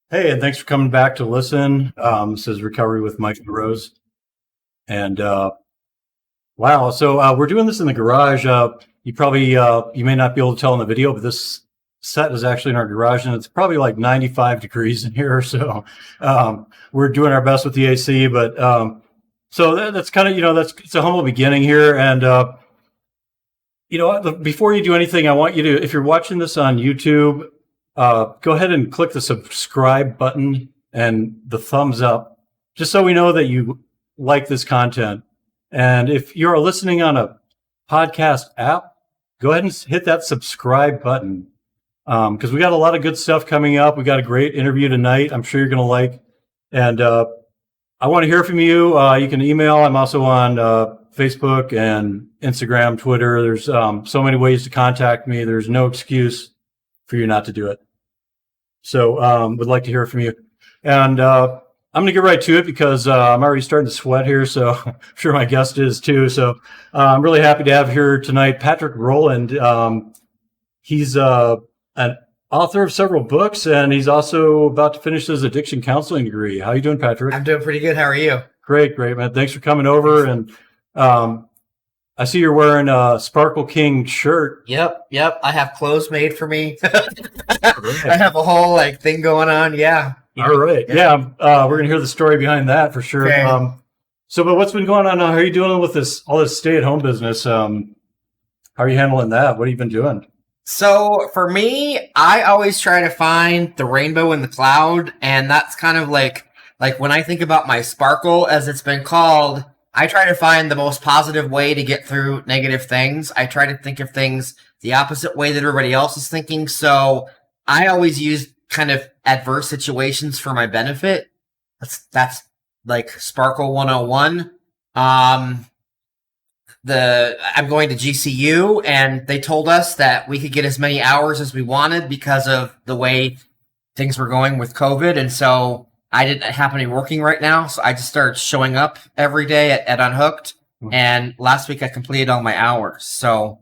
Hey, and thanks for coming back to listen. This is Recovery with Mike and Rose. And wow, so we're doing this in the garage. You may not be able to tell in the video, but this set is actually in our garage, and it's probably like 95 degrees in here. So we're doing our best with the AC, but that's kind of it's a humble beginning here. And before you do anything, I want you to, if you're watching this on YouTube, go ahead and click the subscribe button and the thumbs up, just so we know that you like this content. And if you're listening on a podcast app, go ahead and hit that subscribe button, because we got a lot of good stuff coming up. We got a great interview tonight I'm sure you're going to like. And I want to hear from you. You can email. I'm also on Facebook and Instagram, Twitter. There's so many ways to contact me. There's no excuse for you not to do it. So would like to hear from you. And I'm going to get right to it because I'm already starting to sweat here. So I'm sure my guest is too. So I'm really happy to have here tonight Patrick Roland. He's an author of several books, and he's also about to finish his addiction counseling degree. How you doing, Patrick? I'm doing pretty good. How are you? Great, man. Thanks for coming over. And I see you're wearing a Sparkle King shirt. Yep. I have clothes made for me. I have a whole thing going on. Yeah. All right. Yeah. We're gonna hear the story behind that for sure. Okay. But what's been going on now? How are you doing with all this stay-at-home business? How are you handling that? What have you been doing? So for me, I always try to find the rainbow in the cloud, and that's kind of like when I think about my sparkle, as it's been called, I try to find the most positive way to get through negative things. I try to think of things the opposite way that everybody else is thinking. So I always use kind of adverse situations for my benefit. That's like Sparkle 101. I'm going to GCU, and they told us that we could get as many hours as we wanted because of the way things were going with COVID. And so I didn't happen to be working right now, so I just started showing up every day at Unhooked. Mm-hmm. And last week I completed all my hours. So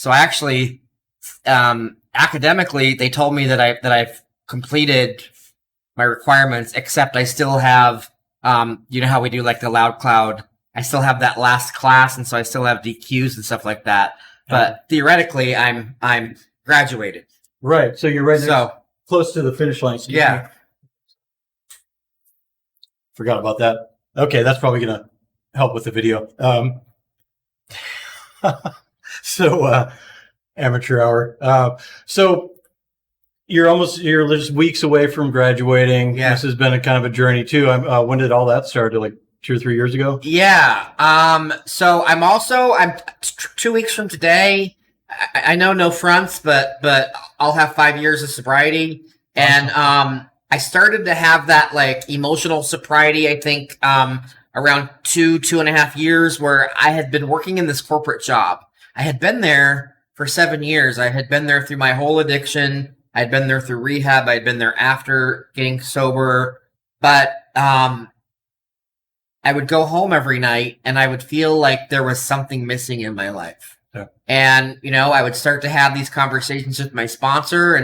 I actually, academically, they told me that I've completed my requirements, except I still have, you know how we do like the Loud Cloud. I still have that last class, and so I still have DQs and stuff like that. But theoretically, I'm graduated. Right. So you're right there, close to the finish line. So yeah. Forgot about that. Okay, that's probably going to help with the video. Amateur hour. So you're just weeks away from graduating. Yeah. This has been a kind of a journey too. When did all that start? Like 2 or 3 years ago? Yeah. So I'm 2 weeks from today. I know no fronts, but I'll have 5 years of sobriety. Awesome. And, I started to have that emotional sobriety, I think, around 2.5 years, where I had been working in this corporate job. I had been there for 7 years. I had been there through my whole addiction. I had been there through rehab. I had been there after getting sober. But I would go home every night, and I would feel like there was something missing in my life. Yeah. And, I would start to have these conversations with my sponsor,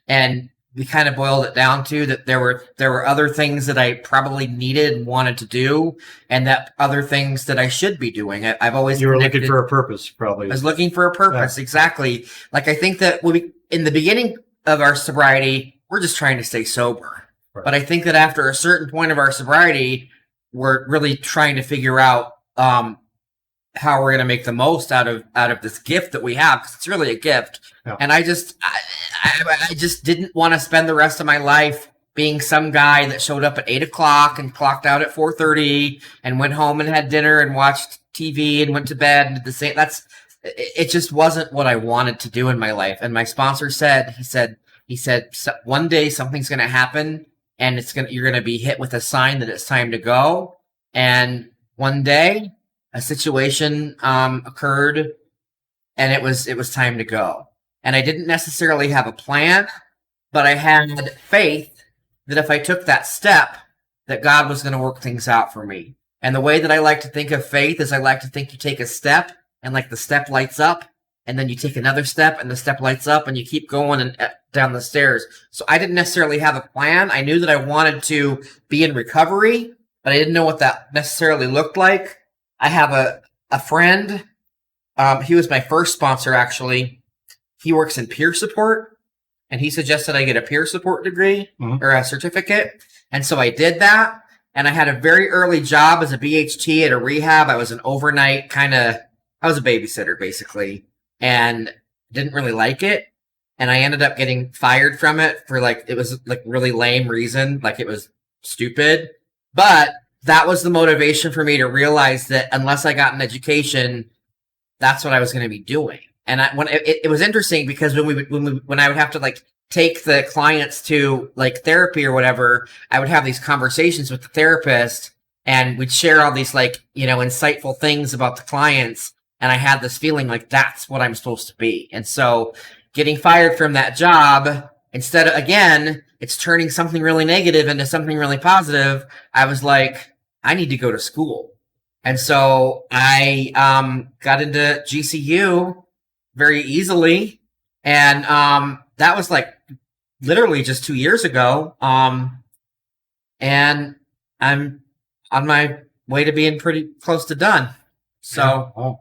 and we kind of boiled it down to that there were other things that I probably needed and wanted to do, and that other things that I should be doing. I've always you were looking for a purpose, probably. I was looking for a purpose, yeah. Exactly. Like I think that in the beginning of our sobriety, we're just trying to stay sober. Right. But I think that after a certain point of our sobriety, we're really trying to figure out how we're going to make the most out of this gift that we have, because it's really a gift. Yeah. And I just didn't want to spend the rest of my life being some guy that showed up at 8 o'clock and clocked out at 4:30 and went home and had dinner and watched TV and went to bed and did the same. It just wasn't what I wanted to do in my life. And my sponsor said, he said, one day something's going to happen, and you're going to be hit with a sign that it's time to go. And one day a situation occurred, and it was time to go. And I didn't necessarily have a plan, but I had faith that if I took that step, that God was going to work things out for me. And the way that I like to think of faith is I like to think you take a step, and the step lights up, and then you take another step, and the step lights up, and you keep going, and down the stairs. So I didn't necessarily have a plan. I knew that I wanted to be in recovery, but I didn't know what that necessarily looked like. I have a friend. He was my first sponsor, actually. He works in peer support, and he suggested I get a peer support degree or a certificate. And so I did that. And I had a very early job as a BHT at a rehab. I was an overnight I was a babysitter, basically, and didn't really like it. And I ended up getting fired from it for it was really lame reason. It was stupid. But that was the motivation for me to realize that unless I got an education, that's what I was going to be doing. And it was interesting because when I would have to take the clients to therapy or whatever, I would have these conversations with the therapist and we'd share all these insightful things about the clients. And I had this feeling that's what I'm supposed to be. And so getting fired from that job, instead of, again, it's turning something really negative into something really positive. I was like, I need to go to school. And so I got into GCU very easily. And that was literally just 2 years ago. And I'm on my way to being pretty close to done. So,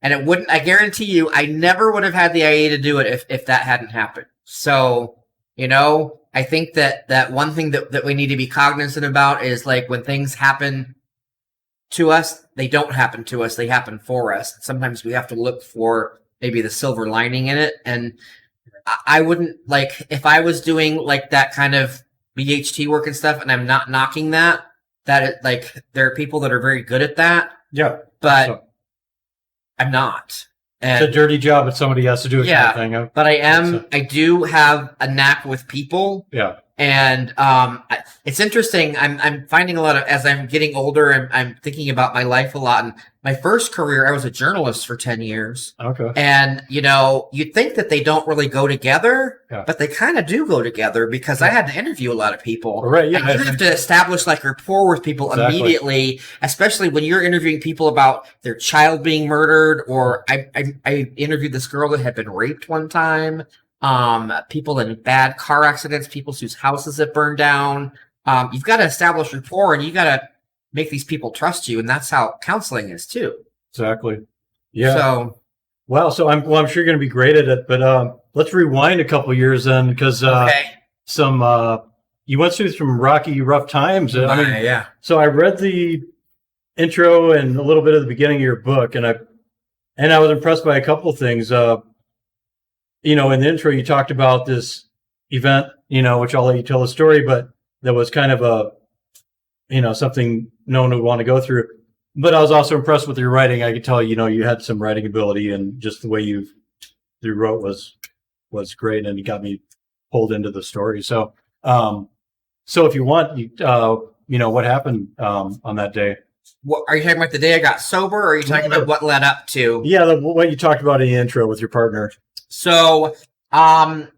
and I guarantee you, I never would have had the idea to do it if that hadn't happened. So, I think that one thing that we need to be cognizant about is when things happen to us, they don't happen to us, they happen for us. Sometimes we have to look for maybe the silver lining in it. And I wouldn't if I was doing that kind of BHT work and stuff, and I'm not knocking that there are people that are very good at that. Yeah. But I'm not. And it's a dirty job, but somebody has to do it. Yeah. Kind of thing. But I do have a knack with people. Yeah. And it's interesting. I'm finding a lot of, as I'm getting older, I'm thinking about my life a lot. And my first career, I was a journalist for 10 years. Okay. And, you'd think that they don't really go together, but they kind of do go together because I had to interview a lot of people. Right. Yeah. And you have to establish rapport with people immediately, especially when you're interviewing people about their child being murdered. Or I interviewed this girl that had been raped one time. People in bad car accidents, people whose houses have burned down. You've got to establish rapport, and you got to make these people trust you, and that's how counseling is too. Exactly. Yeah. So, wow. So I'm sure you're going to be great at it, but let's rewind a couple years then, because you went through some rocky, rough times. Yeah. So I read the intro and a little bit of the beginning of your book, and I was impressed by a couple of things. In the intro, you talked about this event, which I'll let you tell the story, but that was kind of something no one would want to go through. But I was also impressed with your writing. I could tell, you had some writing ability, and just the way you wrote was great, and it got me pulled into the story. So, so if you want, what happened on that day? What, are you talking about the day I got sober, or are you talking about what led up to? Yeah, what you talked about in the intro with your partner. So, on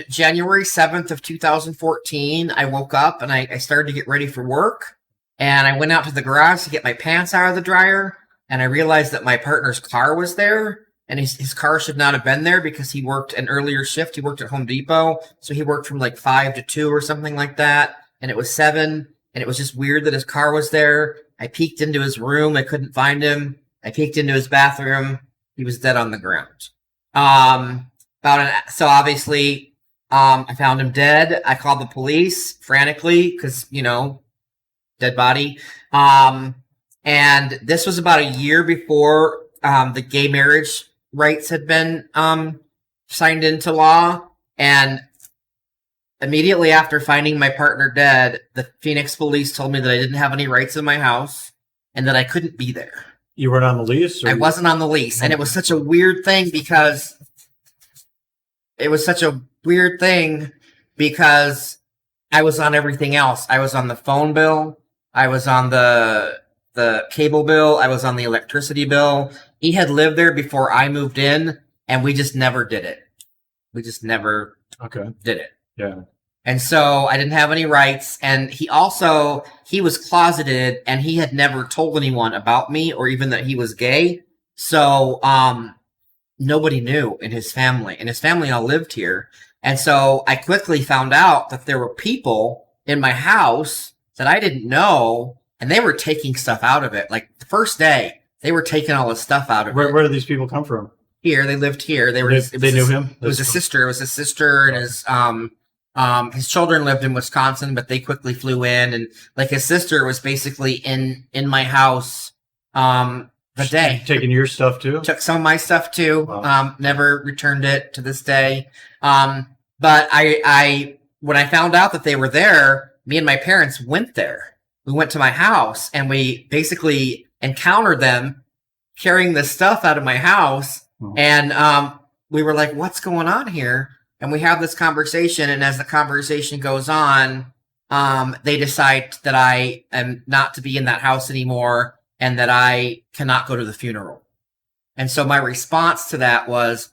January 7th of 2014, I woke up and I started to get ready for work. And I went out to the garage to get my pants out of the dryer. And I realized that my partner's car was there. And his car should not have been there because he worked an earlier shift. He worked at Home Depot. So he worked from 5 to 2 or something like that. And it was 7. And it was just weird that his car was there. I peeked into his room. I couldn't find him. I peeked into his bathroom. He was dead on the ground. So obviously, I found him dead. I called the police frantically because, dead body. And this was about a year before, the gay marriage rights had been, signed into law. And immediately after finding my partner dead, the Phoenix police told me that I didn't have any rights in my house and that I couldn't be there. You weren't on the lease? I wasn't on the lease. And it was such a weird thing because I was on everything else. I was on the phone bill. I was on the cable bill. I was on the electricity bill. He had lived there before I moved in, and we just never did it. We just never did it. Yeah. And so I didn't have any rights. And he was closeted, and he had never told anyone about me or even that he was gay. So, nobody knew in his family, and his family all lived here. And so I quickly found out that there were people in my house that I didn't know, and they were taking stuff out of it. Like the first day, they were taking all the stuff out of it. Where did these people come from? Here, they lived here. They knew him. It was a sister. It was his sister, and his children lived in Wisconsin, but they quickly flew in, and like his sister was basically in my house the day. Taking your stuff too? Took some of my stuff too. Wow. Never returned it to this day. But I when I found out that they were there, me and my parents went there. We went to my house and we basically encountered them carrying this stuff out of my house. And we were like, what's going on here? And we have this conversation. And as the conversation goes on, they decide that I am not to be in that house anymore and that I cannot go to the funeral. And so my response to that was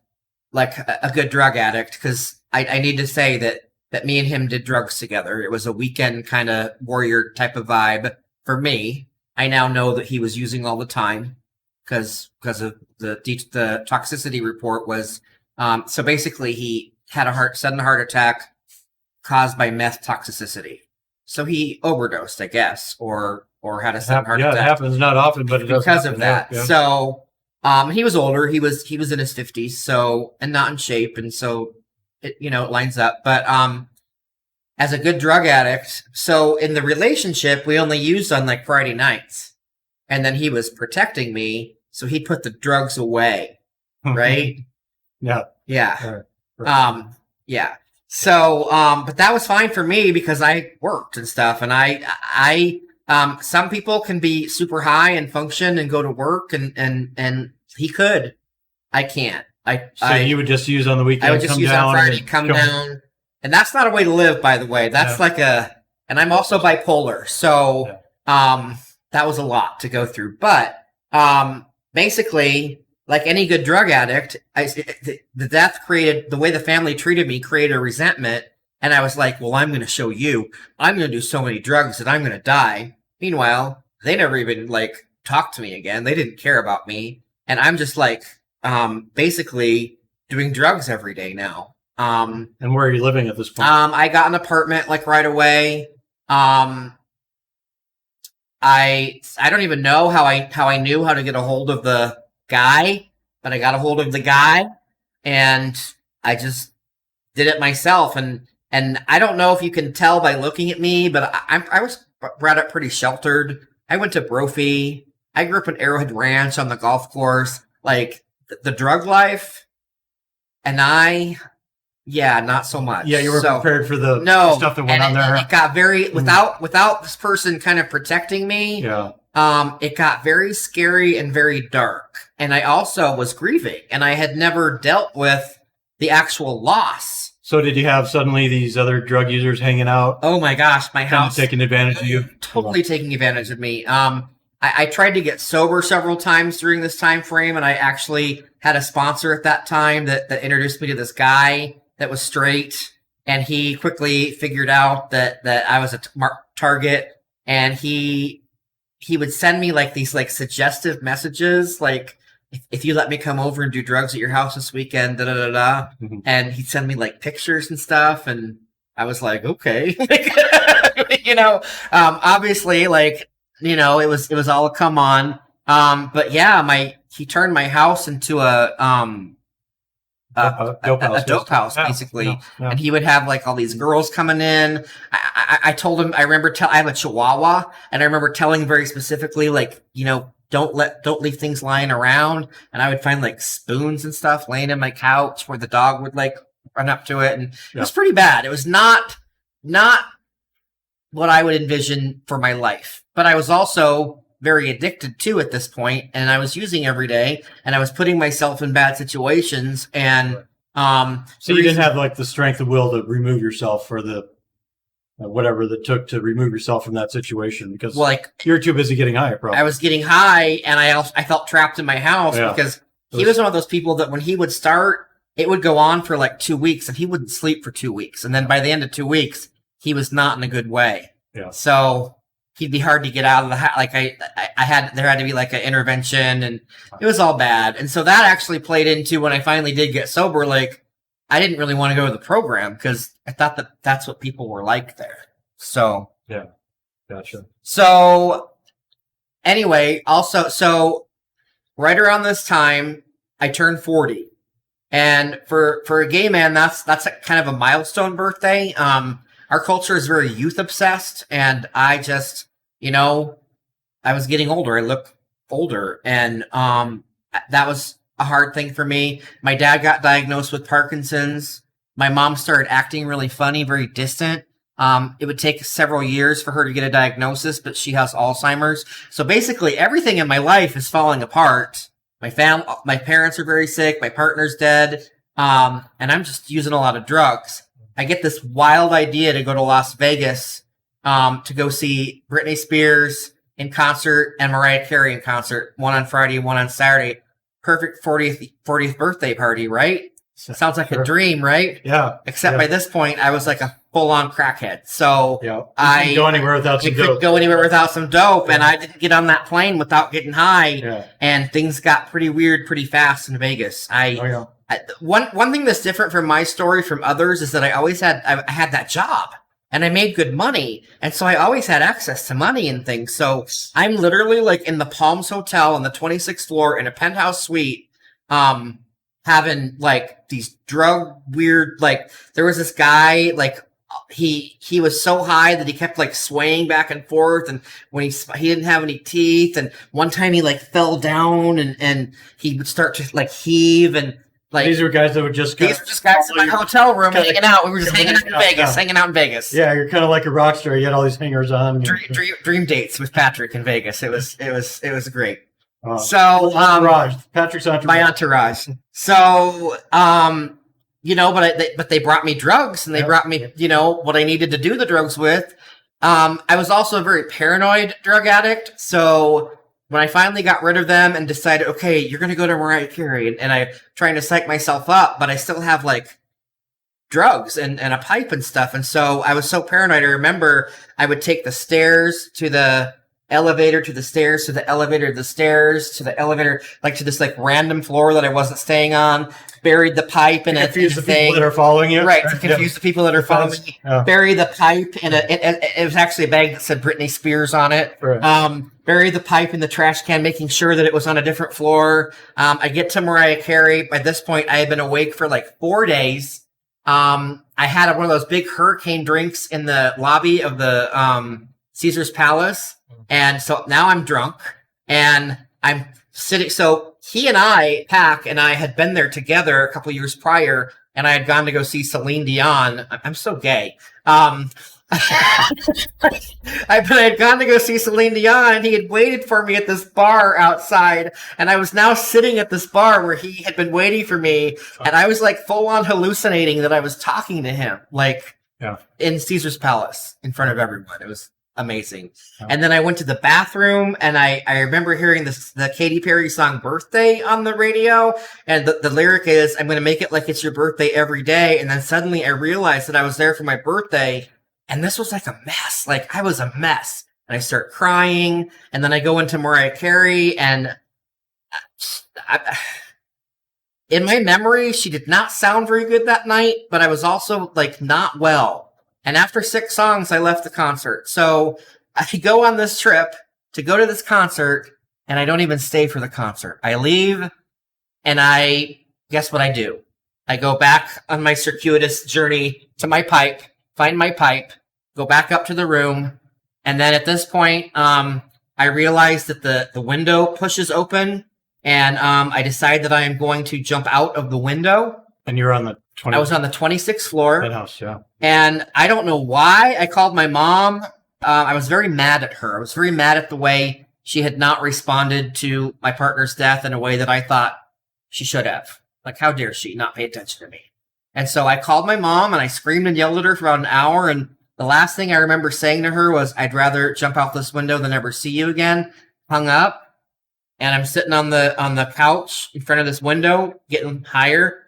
like a good drug addict, because I need to say that me and him did drugs together. It was a weekend kind of warrior type of vibe for me. I now know that he was using all the time because of the toxicity report was, so basically he had a sudden heart attack caused by meth toxicity. So he overdosed, I guess, or had a sudden heart attack. Yeah, it happens not often, but it does because happen. of that. Yeah. So he was older. He was in his 50s, so, and not in shape, and so it lines up. But as a good drug addict, so in the relationship, we only used on like Friday nights, and then he was protecting me, so he put the drugs away, right? Yeah. Yeah. Right. Yeah. So, but that was fine for me because I worked and stuff, and I some people can be super high and function and go to work, and he could. I can't. You would just use on the weekend. I would just use on Friday, come down, and that's not a way to live, by the way. That's like and I'm also bipolar, so that was a lot to go through. But basically, like any good drug addict, the death created, the way the family treated me created a resentment. And I was like, well, I'm going to show you. I'm going to do so many drugs that I'm going to die. Meanwhile, they never even like talked to me again. They didn't care about me. And I'm just like, basically doing drugs every day now. And where are you living at this point? I got an apartment like right away. I don't even know how I knew how to get a hold of the guy, but I got a hold of the guy and I just did it myself. And I don't know if you can tell by looking at me, but I was brought up pretty sheltered. I went to Brophy. I grew up in Arrowhead Ranch on the golf course. Like the drug life, and not so much. Yeah, you were prepared for the stuff that went on there. It got very without this person kind of protecting me. Yeah. It got very scary and very dark. And I also was grieving, and I had never dealt with the actual loss. So did you have suddenly these other drug users hanging out? Oh my gosh, my house taking advantage of you. Totally taking advantage of me. I tried to get sober several times during this time frame, and I actually had a sponsor at that time that introduced me to this guy that was straight, and he quickly figured out that I was a target, and he would send me like these like suggestive messages, like if you let me come over and do drugs at your house this weekend, da da da da, and he'd send me like pictures and stuff, and I was like, okay, obviously, like. It was all a come on. But yeah, he turned my house into a dope house, basically. Yeah. And he would have like all these girls coming in. I told him, I have a Chihuahua, and I remember telling him very specifically, like, don't leave things lying around. And I would find like spoons and stuff laying in my couch where the dog would like run up to it. And it was pretty bad. It was not what I would envision for my life. But I was also very addicted to at this point, and I was using every day, and I was putting myself in bad situations. And so you didn't have like the strength of will to remove yourself for the whatever that took to remove yourself from that situation, because you're too busy getting high. Probably. I was getting high, and I felt trapped in my house because he was one of those people that when he would start, it would go on for like 2 weeks, and he wouldn't sleep for 2 weeks, and then by the end of 2 weeks, he was not in a good way. Yeah. So he'd be hard to get out of the house. Like there had to be like an intervention, and it was all bad. And so that actually played into when I finally did get sober. Like I didn't really want to go to the program because I thought that that's what people were like there. So Yeah. Gotcha. So anyway, also, so right around this time, I turned 40. And for a gay man, that's a kind of a milestone birthday. Our culture is very youth obsessed, and I just, I was getting older. I looked older, and that was a hard thing for me. My dad got diagnosed with Parkinson's. My mom started acting really funny, very distant. It would take several years for her to get a diagnosis, but she has Alzheimer's. So basically, everything in my life is falling apart. My parents are very sick. My partner's dead. And I'm just using a lot of drugs. I get this wild idea to go to Las Vegas, to go see Britney Spears in concert and Mariah Carey in concert. One on Friday, one on Saturday. Perfect 40th birthday party, right? Sounds like a dream, right? Yeah. Except by this point, I was like a full-on crackhead. So I couldn't go anywhere without some dope. Go anywhere without some dope, and I didn't get on that plane without getting high. Yeah. And things got pretty weird pretty fast in Vegas. One thing that's different from my story from others is that I had that job. And I made good money. And so I always had access to money and things. So I'm literally like in the Palms Hotel on the 26th floor in a penthouse suite, having like these drug weird, like there was this guy, like he was so high that he kept like swaying back and forth. And when he didn't have any teeth. And one time he like fell down and he would start to like heave and, like, these were guys that would just these were just guys in my hotel room hanging out. We were just hanging out in Vegas. Yeah, you're kind of like a rock star. You had all these hangers on. Dream dates with Patrick in Vegas. It was great. So entourage. Patrick's entourage. My entourage. So but they brought me drugs and they brought me what I needed to do the drugs with. I was also a very paranoid drug addict. So when I finally got rid of them and decided, okay, you're going to go to Mariah Carey, and I'm trying to psych myself up, but I still have like drugs and a pipe and stuff. And so I was so paranoid. I remember I would take the stairs to the elevator, to the stairs, to the elevator, to the stairs, to the elevator, like to this like random floor that I wasn't staying on, buried the pipe in a confuse the people that are following you. Right, to confuse the people that are following me. Bury the pipe in it was actually a bag that said Britney Spears on it. Right. Bury the pipe in the trash can, making sure that it was on a different floor. I get to Mariah Carey. By this point, I had been awake for like 4 days. I had one of those big hurricane drinks in the lobby of the Caesar's Palace. And so now I'm drunk and I'm sitting. So he and I, Pac and I, had been there together a couple years prior, and I had gone to go see Celine Dion. I'm so gay. I had gone to go see Celine Dion, and he had waited for me at this bar outside, and I was now sitting at this bar where he had been waiting for me, and I was like full on hallucinating that I was talking to him, like in Caesar's Palace in front of everyone. It was amazing. And then I went to the bathroom, and I remember hearing the Katy Perry song Birthday on the radio, and the lyric is, I'm going to make it like it's your birthday every day. And then suddenly I realized that I was there for my birthday, and this was like a mess. Like I was a mess. And I start crying, and then I go into Mariah Carey, and in my memory, she did not sound very good that night, but I was also like not well. And after 6 songs, I left the concert. So I go on this trip to go to this concert, and I don't even stay for the concert. I leave, and guess what I do? I go back on my circuitous journey to my pipe, find my pipe, go back up to the room, and then at this point, I realize that the window pushes open, and I decide that I am going to jump out of the window. And you're on the I was on the 26th floor. Penthouse, yeah. And I don't know why I called my mom. I was very mad at her. I was very mad at the way she had not responded to my partner's death in a way that I thought she should have. Like, how dare she not pay attention to me? And so I called my mom, and I screamed and yelled at her for about an hour. And the last thing I remember saying to her was, I'd rather jump out this window than ever see you again. Hung up. And I'm sitting on the couch in front of this window, getting higher.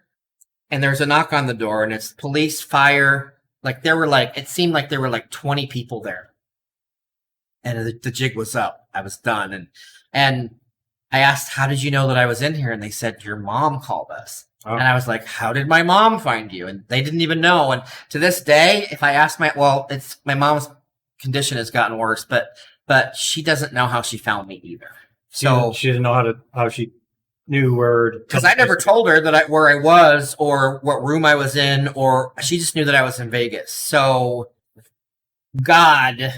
And there's a knock on the door, and it's police, fire. Like it seemed like there were like 20 people there. And the jig was up. I was done. And I asked, how did you know that I was in here? And they said, your mom called us. Oh. And I was like, how did my mom find you? And they didn't even know. And to this day, if I ask my mom's condition has gotten worse, but she doesn't know how she found me either. So she didn't know how she knew where, because I never told her that where I was or what room I was in, or she just knew that I was in Vegas. So God,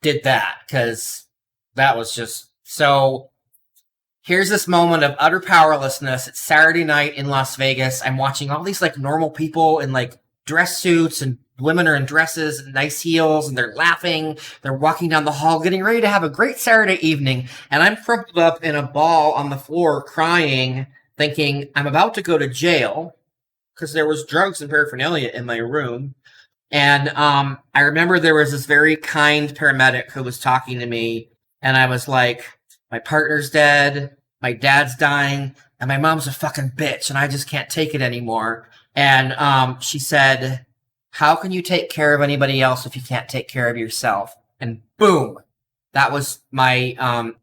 did that, because that was just so. Here's this moment of utter powerlessness. It's Saturday night in Las Vegas. I'm watching all these like normal people in like dress suits, and women are in dresses and nice heels, and they're laughing. They're walking down the hall, getting ready to have a great Saturday evening. And I'm crumpled up in a ball on the floor crying, thinking I'm about to go to jail because there was drugs and paraphernalia in my room. And I remember there was this very kind paramedic who was talking to me, and I was like, my partner's dead, my dad's dying, and my mom's a fucking bitch, and I just can't take it anymore. And she said, how can you take care of anybody else if you can't take care of yourself? And boom, that was my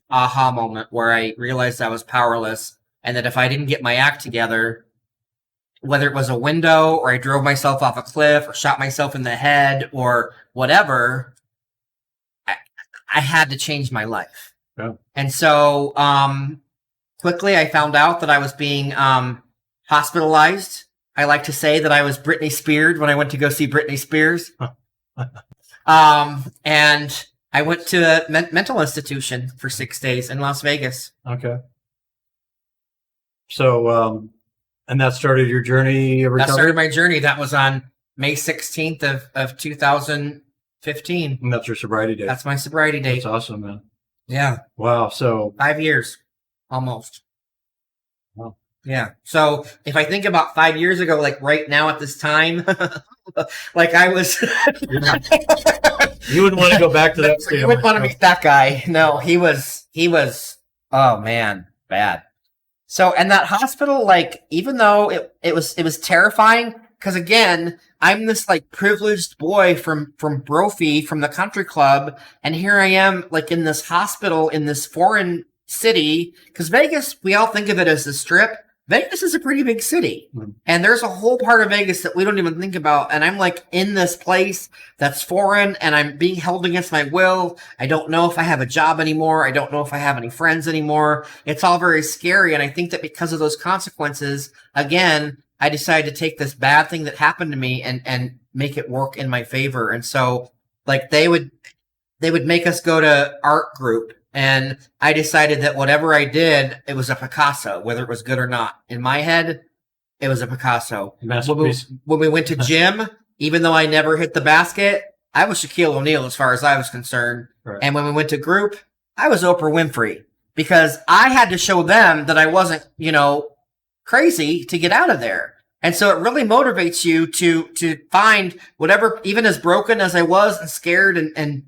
aha moment where I realized I was powerless, and that if I didn't get my act together, whether it was a window or I drove myself off a cliff or shot myself in the head or whatever, I had to change my life. Yeah. And so quickly I found out that I was being hospitalized. I like to say that I was Britney Spears when I went to go see Britney Spears. And I went to a mental institution for 6 days in Las Vegas. Okay. So, and that started your journey of recovery? That started my journey. That was on May 16th of 2015. And that's your sobriety date? That's my sobriety date. That's awesome, man. Yeah. Wow. So 5 years, almost. Wow. Yeah. So if I think about 5 years ago, like right now at this time, like I was, you wouldn't want to go back to that state. You wouldn't want to meet that guy. No, he was, oh man, bad. So, and that hospital, like, even though it was terrifying, because again, I'm this like privileged boy from Brophy, from the country club, and here I am like in this hospital in this foreign city, because Vegas, we all think of it as the Strip. Vegas is a pretty big city, and there's a whole part of Vegas that we don't even think about. And I'm like in this place that's foreign, and I'm being held against my will. I don't know if I have a job anymore. I don't know if I have any friends anymore. It's all very scary. And I think that because of those consequences, again, I decided to take this bad thing that happened to me and make it work in my favor. And so like they would make us go to art group. And I decided that whatever I did, it was a Picasso, whether it was good or not. In my head, it was a Picasso. When we went to gym, even though I never hit the basket, I was Shaquille O'Neal as far as I was concerned. Right. And when we went to group, I was Oprah Winfrey, because I had to show them that I wasn't, crazy to get out of there. And so it really motivates you to find whatever, even as broken as I was and scared and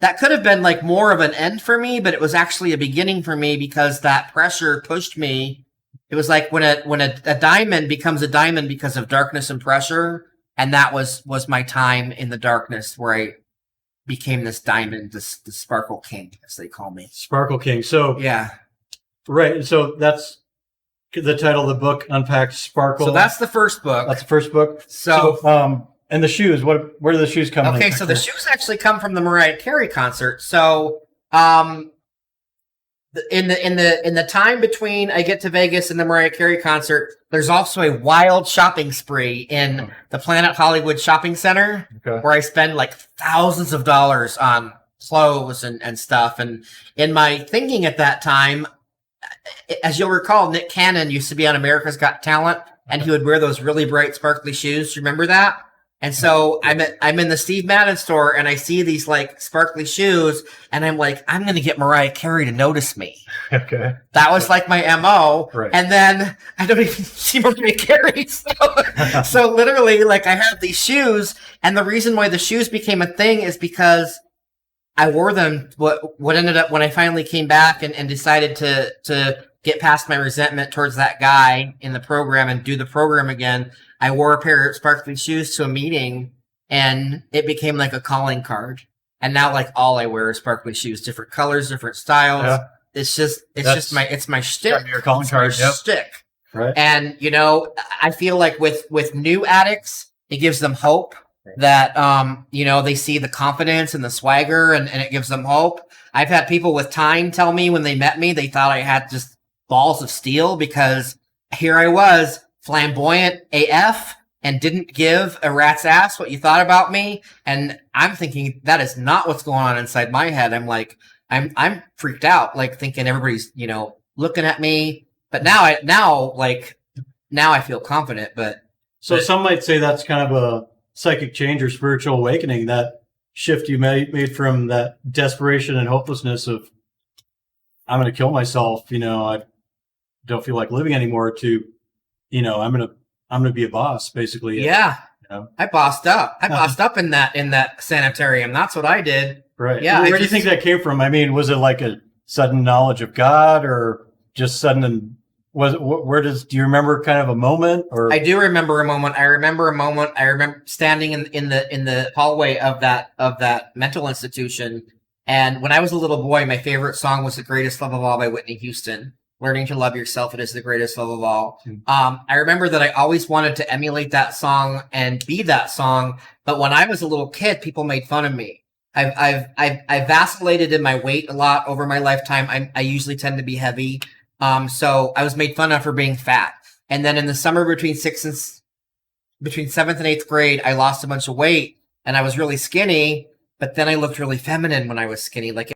that could have been like more of an end for me, but it was actually a beginning for me, because that pressure pushed me. It was like when a diamond becomes a diamond because of darkness and pressure. And that was my time in the darkness where I became this diamond, the Sparkle King, as they call me. Sparkle King. So, yeah. Right. So that's the title of the book, Unpacked Sparkle. So that's the first book. That's the first book. So and the shoes, where do the shoes come from? Okay, so the shoes actually come from the Mariah Carey concert. So, in the time between I get to Vegas and the Mariah Carey concert, there's also a wild shopping spree in the Planet Hollywood Shopping Center, where I spend like thousands of dollars on clothes and stuff. And in my thinking at that time, as you'll recall, Nick Cannon used to be on America's Got Talent, and he would wear those really bright, sparkly shoes. Do you remember that? And so I'm in the Steve Madden store, and I see these like sparkly shoes, and I'm like, I'm going to get Mariah Carey to notice me. Okay. That was like my MO. Right. And then I don't even see Mariah Carey. So literally, like, I have these shoes, and the reason why the shoes became a thing is because I wore them. What ended up when I finally came back and decided to get past my resentment towards that guy in the program and do the program again, I wore a pair of sparkly shoes to a meeting, and it became like a calling card. And now, like, all I wear is sparkly shoes, different colors, different styles. Yeah. it's my shtick. Your calling It's card. my Yep. shtick. Right. And, you know, I feel like with new addicts, it gives them hope that, you know, they see the confidence and the swagger and it gives them hope. I've had people with time tell me when they met me, they thought I had just balls of steel because here I was, flamboyant AF, and didn't give a rat's ass what you thought about me. And I'm thinking that is not what's going on inside my head. I'm like, I'm freaked out, like thinking everybody's, you know, looking at me. But now I feel confident. But some might say that's kind of a psychic change or spiritual awakening, that shift you made from that desperation and hopelessness of I'm going to kill myself, you know, I don't feel like living anymore, to, you know, I'm going to be a boss, basically. Yeah. You know? I bossed up. I bossed up in that sanitarium. That's what I did. Right. Yeah. Where do you think that came from? I mean, was it like a sudden knowledge of God, or just sudden, and do you remember kind of a moment? Or I do remember a moment. I remember standing in the hallway of that mental institution. And when I was a little boy, my favorite song was "The Greatest Love of All" by Whitney Houston. Learning to love yourself, it is the greatest love of all. I remember that I always wanted to emulate that song and be that song. But when I was a little kid, people made fun of me. I've vacillated in my weight a lot over my lifetime. I usually tend to be heavy. So I was made fun of for being fat. And then in the summer between 7th and 8th grade, I lost a bunch of weight and I was really skinny, but then I looked really feminine when I was skinny. Like